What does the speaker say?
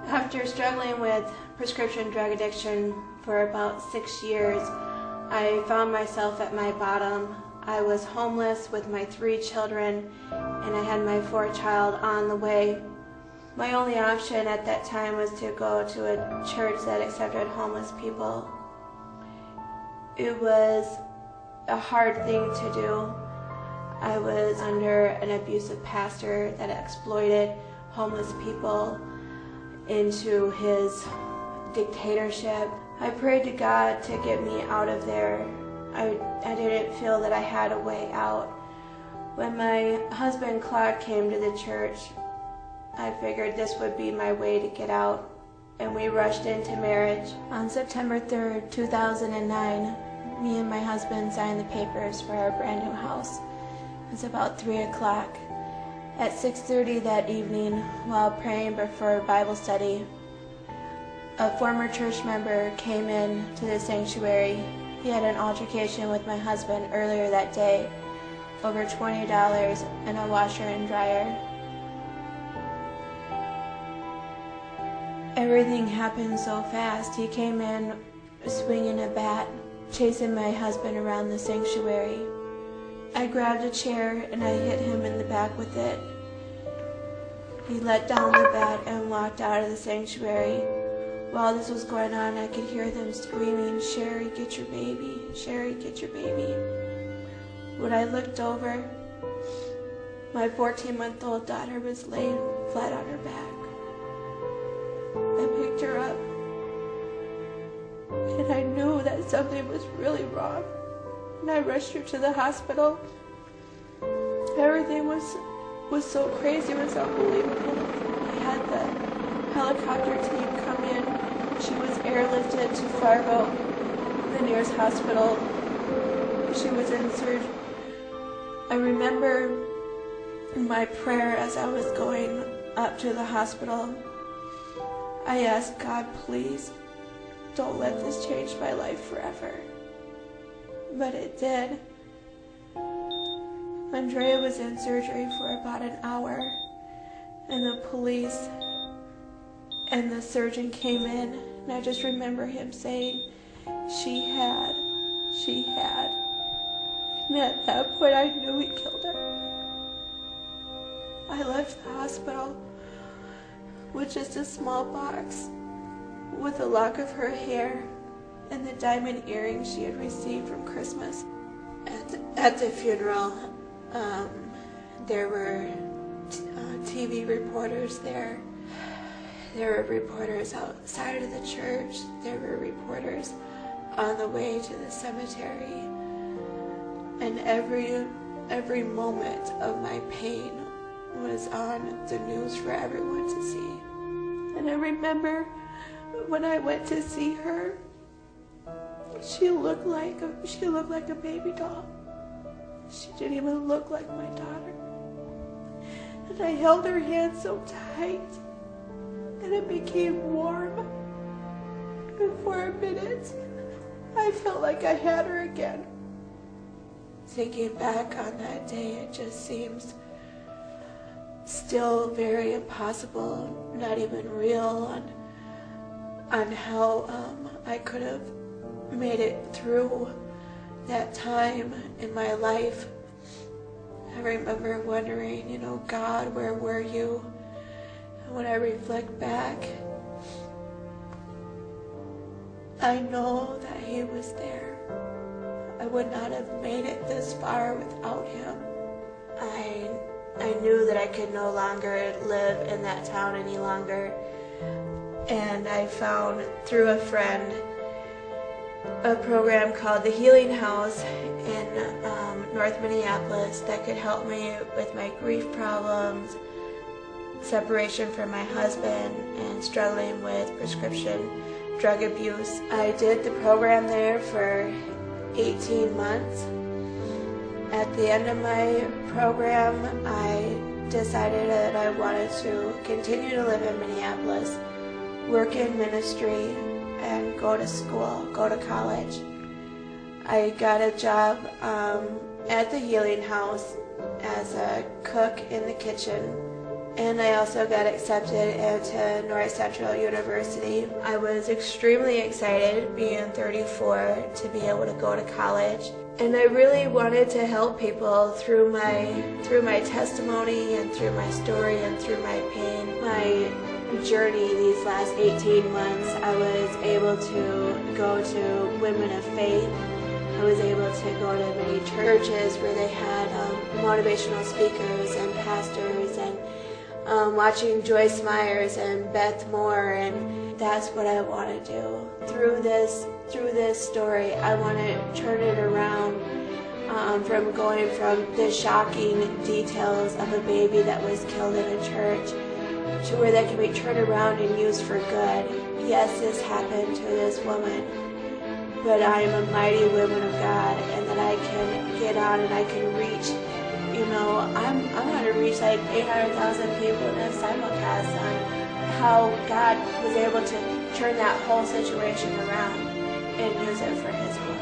After struggling with prescription drug addiction for about 6 years, I found myself at my bottom. I was homeless with my 3 children, and I had my 4th child on the way. My only option at that time was to go to a church that accepted homeless people. It was a hard thing to do. I was under an abusive pastor that exploited homeless people into his dictatorship. I prayed to God to get me out of there. I didn't feel that I had a way out. When my husband Claude came to the church, I figured this would be my way to get out, and we rushed into marriage. On September 3rd, 2009, me and my husband signed the papers for our brand new house. It was about 3 o'clock. At 6:30 that evening, while praying before Bible study, a former church member came in to the sanctuary. He had an altercation with my husband earlier that day over $20 and a washer and dryer. Everything happened so fast. He came in swinging a bat, chasing my husband around the sanctuary. I grabbed a chair and I hit him in the back with it. He let down the bat and walked out of the sanctuary. While this was going on, I could hear them screaming, "Sherry, get your baby. Sherry, get your baby." When I looked over, my 14-month-old daughter was laying flat on her back. I picked her up, and I knew that something was really wrong, and I rushed her to the hospital. Everything was so crazy, it was unbelievable. We had the helicopter team come in. She was airlifted to Fargo, the nearest hospital. She was in surgery. I remember my prayer as I was going up to the hospital. I asked God, please, don't let this change my life forever. But it did. Andrea was in surgery for about an hour, and the police and the surgeon came in, and I just remember him saying, she had. And at that point I knew he killed her. I left the hospital with just a small box with a lock of her hair and the diamond earrings she had received from Christmas. At the funeral, there were TV reporters there. There were reporters outside of the church. There were reporters on the way to the cemetery. And every moment of my pain was on the news for everyone to see. And I remember when I went to see her, she looked like a baby doll. She didn't even look like my daughter. And I held her hand so tight, and it became warm. And for a minute, I felt like I had her again. Thinking back on that day, it just seems still very impossible, not even real, on how I could have made it through that time in my life. I remember wondering, God, where were you? And when I reflect back, I know that He was there. I would not have made it this far without Him. I knew that I could no longer live in that town any longer. And I found, through a friend, a program called the Healing House in North Minneapolis that could help me with my grief problems, separation from my husband, and struggling with prescription drug abuse. I did the program there for 18 months. At the end of my program, I decided that I wanted to continue to live in Minneapolis, work in ministry, and go to school, go to college. I got a job at the Healing House as a cook in the kitchen, And I also got accepted into North Central University. I was extremely excited, being 34, to be able to go to college. And I really wanted to help people through my testimony and through my story and through my pain. My journey these last 18 months, I was able to go to Women of Faith. I was able to go to many churches where they had motivational speakers and pastors, and watching Joyce Myers and Beth Moore, and that's what I want to do. Through this story, I want to turn it around from going from the shocking details of a baby that was killed in a church to where that can be turned around and used for good. Yes, this happened to this woman, but I am a mighty woman of God, and that I can get on and I can reach. I want to reach like 800,000 people in a simulcast on how God was able to turn that whole situation around and use it for His glory.